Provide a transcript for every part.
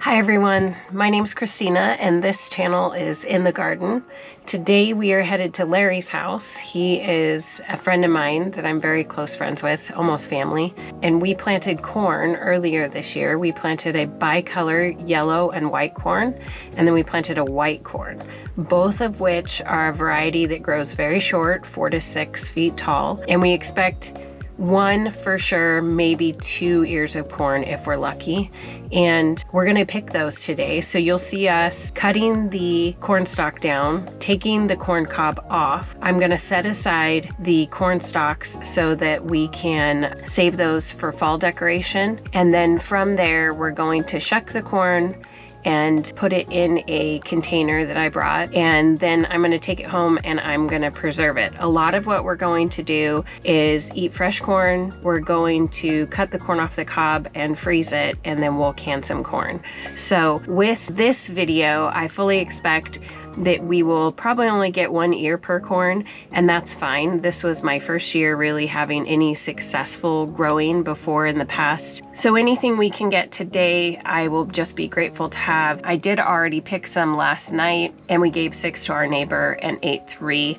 Hi everyone, my name's Christina and this channel is In the Garden. Today we are headed to Larry's house. He is a friend of mine that I'm very close friends with, almost family. And we planted corn earlier this year. We planted a bicolor yellow and white corn, and then we planted a white corn, both of which are a variety that grows very short, 4 to 6 feet tall. And we expect one for sure, maybe 2 ears of corn if we're lucky. And we're gonna pick those today. So you'll see us cutting the corn stalk down, taking the corn cob off. I'm gonna set aside the corn stalks so that we can save those for fall decoration. And then from there, we're going to shuck the corn and put it in a container that I brought. And then I'm gonna take it home and I'm gonna preserve it. A lot of what we're going to do is eat fresh corn. We're going to cut the corn off the cob and freeze it, and then we'll can some corn. So with this video, I fully expect that we will probably only get 1 ear per corn, and that's fine. This was my first year really having any successful growing before in the past. So anything we can get today, I will just be grateful to have. I did already pick some last night, and we gave 6 to our neighbor and ate 3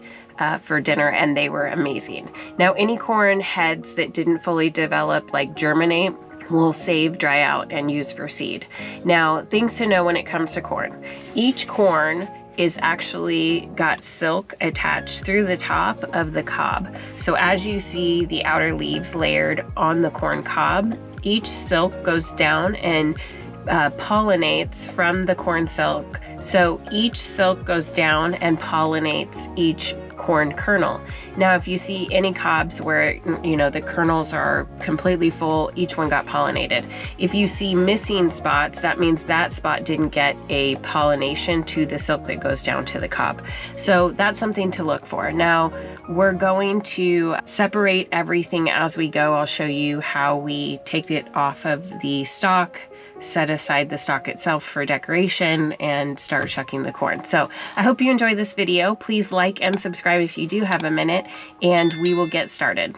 for dinner, and they were amazing. Now, any corn heads that didn't fully develop, like germinate, we'll save, dry out, and use for seed. Now, things to know when it comes to corn. Each corn is actually got silk attached through the top of the cob. So as you see the outer leaves layered on the corn cob, each silk goes down and pollinates from the corn silk. So each silk goes down and pollinates each corn kernel. Now, if you see any cobs where, you know, the kernels are completely full, each one got pollinated. If you see missing spots, that means that spot didn't get a pollination to the silk that goes down to the cob. So that's something to look for. Now, we're going to separate everything as we go. I'll show you how we take it off of the stalk, set aside the stalk itself for decoration, and start shucking the corn. So I hope you enjoy this video. Please like and subscribe if you do have a minute, and we will get started.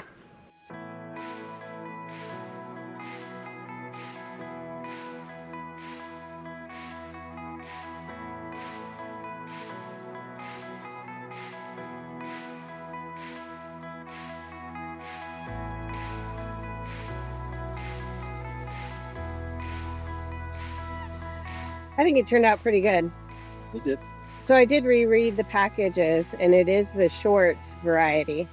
I think it turned out pretty good. It did. So I did reread the packages, and it is the short variety.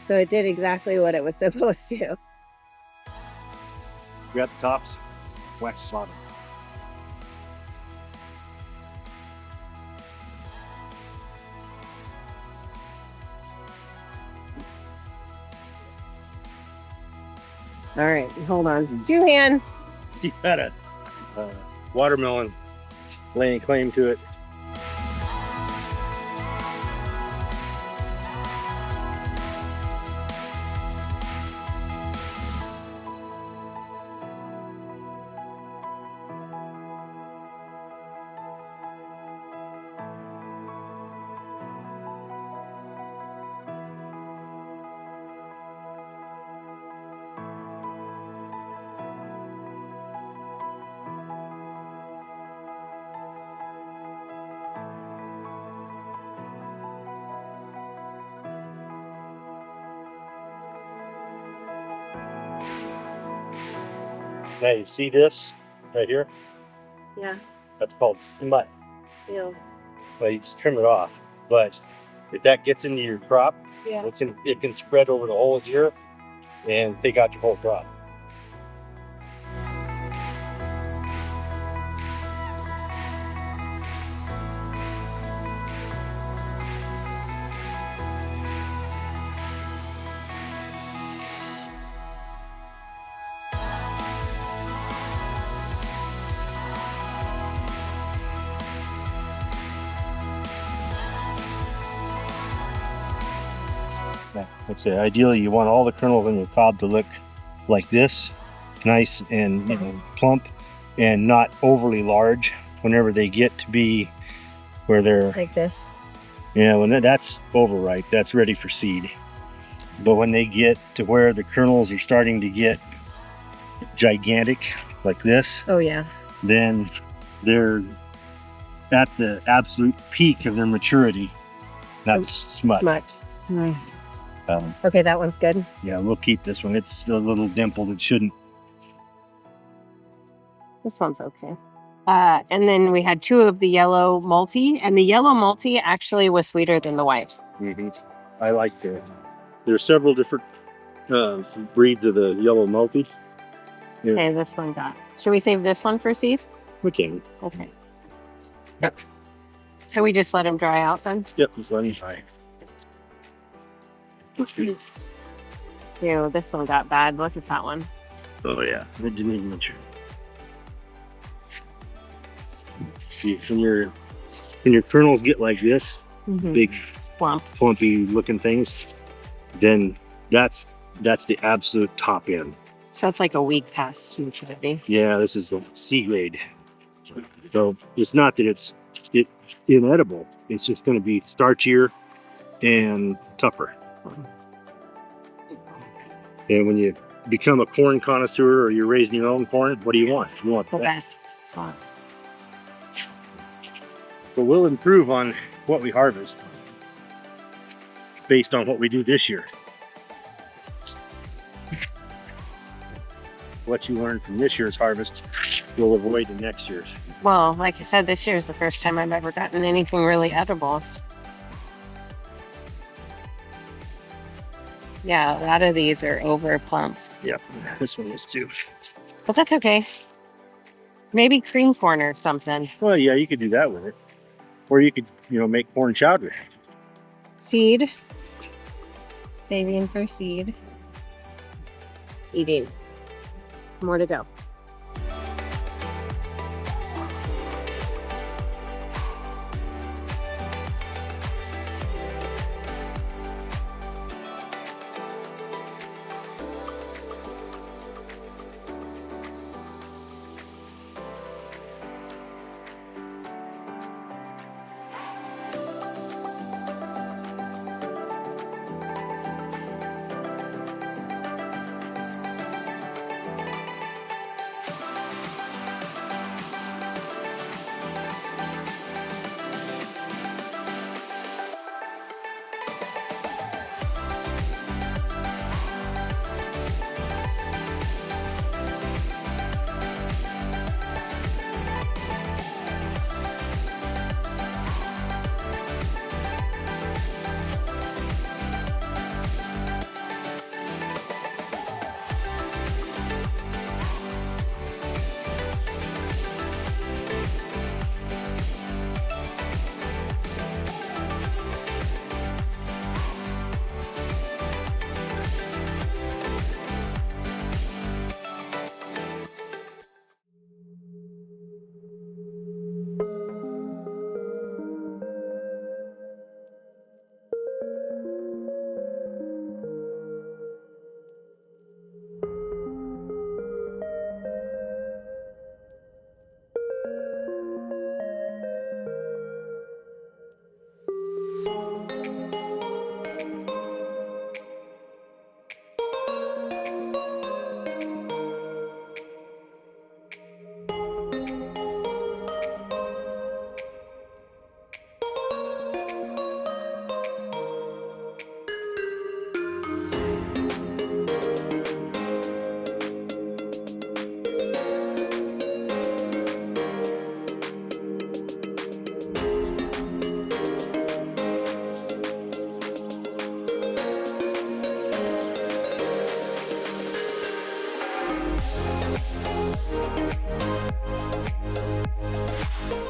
So it did exactly what it was supposed to. Grab the tops, wax the bottom. All right, hold on. 2 hands. You got a watermelon laying claim to it. Now you see this right here? Yeah. That's called smut. Yeah. Well, you just trim it off. But if that gets into your crop, Yeah. it can spread over the whole year and take out your whole crop. Like I say, ideally you want all the kernels in your cob to look like this, nice and plump, and not overly large. Whenever they get to be where they're Like this. Yeah, when that's overripe, that's ready for seed. But when they get to where the kernels are starting to get gigantic like this, Oh yeah. then they're at the absolute peak of their maturity. That's smut. Smut. Okay, that one's good. Yeah, we'll keep this one. It's still a little dimpled. It shouldn't. This one's okay. And then we had 2 of the yellow multi, and the yellow multi actually was sweeter than the white. I like it. There's several different breeds of the yellow multi. Yeah. Okay, this one got. Should we save this one for seed? We can. Okay. Yep. So we just let him dry out then? Yep, just let him dry. Ew, this one got bad. Look at that one. Oh yeah, it didn't even mature. When your kernels get like this, big, plumpy looking things, then that's the absolute top end. So that's like a week past maturity. Yeah, this is the C grade. So it's not that it's inedible. It's just going to be starchier and tougher. And when you become a corn connoisseur or you're raising your own corn, what do you want? You want the best. But we'll improve on what we harvest based on what we do this year. What you learn from this year's harvest, you'll avoid in next year's. Well, like I said, this year is the first time I've ever gotten anything really edible. Yeah, a lot of these are over plump. Yep, this one is too. But that's okay. Maybe cream corn or something. Well, yeah, you could do that with it. Or you could, make corn chowder. Seed. Saving for seed. Eating. More to go.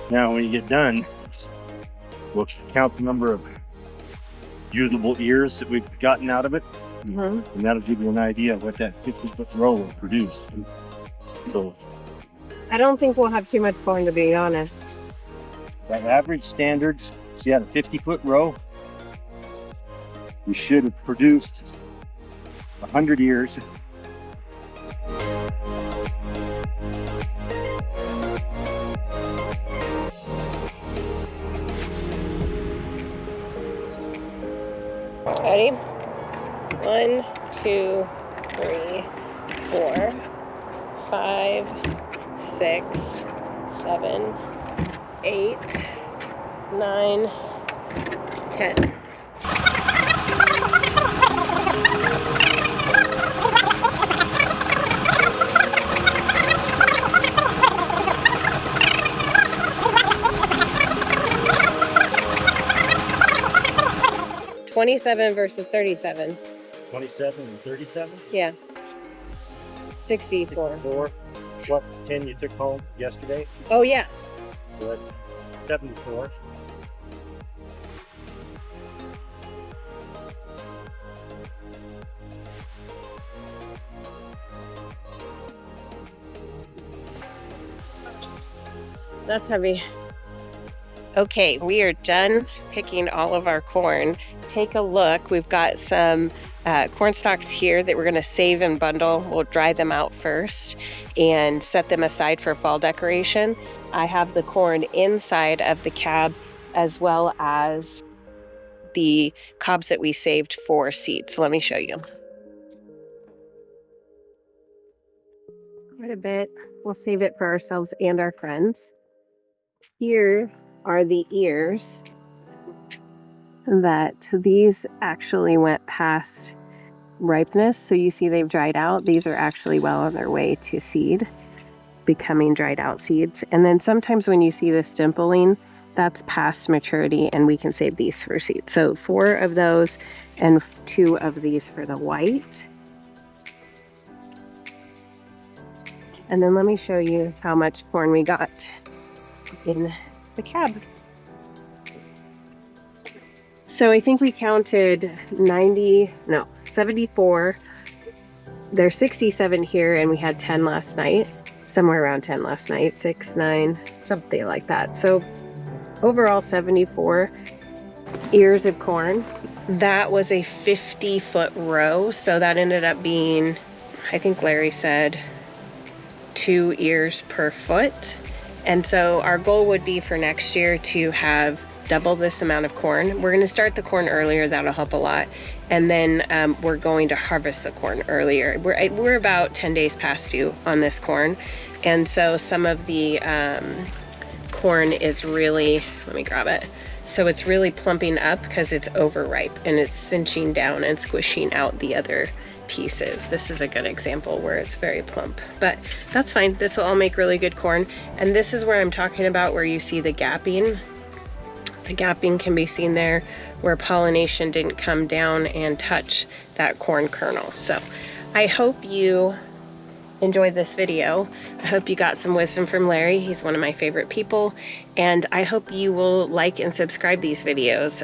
Now, when you get done, we'll count the number of usable ears that we've gotten out of it. And that'll give you an idea of what that 50-foot row will produce. So I don't think we'll have too much corn, to be honest. by average standards, so you had a 50-foot row, you should have produced 100 ears. Ready? 1, 2, 3, 4, 5, 6, 7, 8, 9, 10. $27 versus $37. 27 and 37? Yeah. 64. 4. What 10 you took home yesterday? Oh yeah. So that's 74. That's heavy. Okay, we are done picking all of our corn. Take a look. We've got some corn stalks here that we're going to save and bundle. We'll dry them out first and set them aside for fall decoration. I have the corn inside of the cab as well as the cobs that we saved for seed. So let me show you. Quite a bit. We'll save it for ourselves and our friends. Here are the ears that these actually went past ripeness. So you see they've dried out. These are actually well on their way to seed, becoming dried out seeds. And then sometimes when you see this dimpling, that's past maturity and we can save these for seed. So 4 of those and 2 of these for the white. And then let me show you how much corn we got in the cab. So I think we counted 74. There's 67 here and we had 10 last night, somewhere around 10 last night, 6, 9, something like that. So overall 74 ears of corn. That was a 50-foot row. So that ended up being, I think Larry said, 2 ears per foot. And so our goal would be for next year to have double this amount of corn. We're going to start the corn earlier. That'll help a lot. And then we're going to harvest the corn earlier. We're about 10 days past due on this corn. And so some of the corn is really, let me grab it. So it's really plumping up because it's overripe and it's cinching down and squishing out the other pieces. This is a good example where it's very plump, but that's fine. This will all make really good corn. And this is where I'm talking about where you see the gapping. The gapping can be seen there where pollination didn't come down and touch that corn kernel. So I hope you enjoyed this video. I hope you got some wisdom from Larry. He's one of my favorite people. And I hope you will like and subscribe these videos.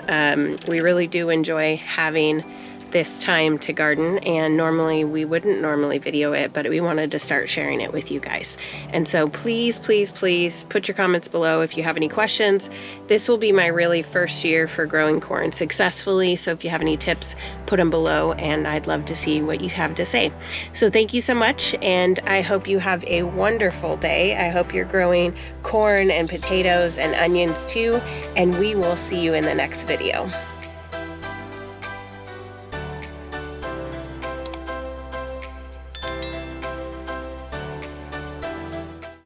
We really do enjoy having this time to garden, and normally we wouldn't normally video it, but we wanted to start sharing it with you guys. And so please, please, please put your comments below if you have any questions. This will be my really first year for growing corn successfully, so if you have any tips, put them below and I'd love to see what you have to say. So thank you so much, and I hope you have a wonderful day. I hope you're growing corn and potatoes and onions too, and we will see you in the next video.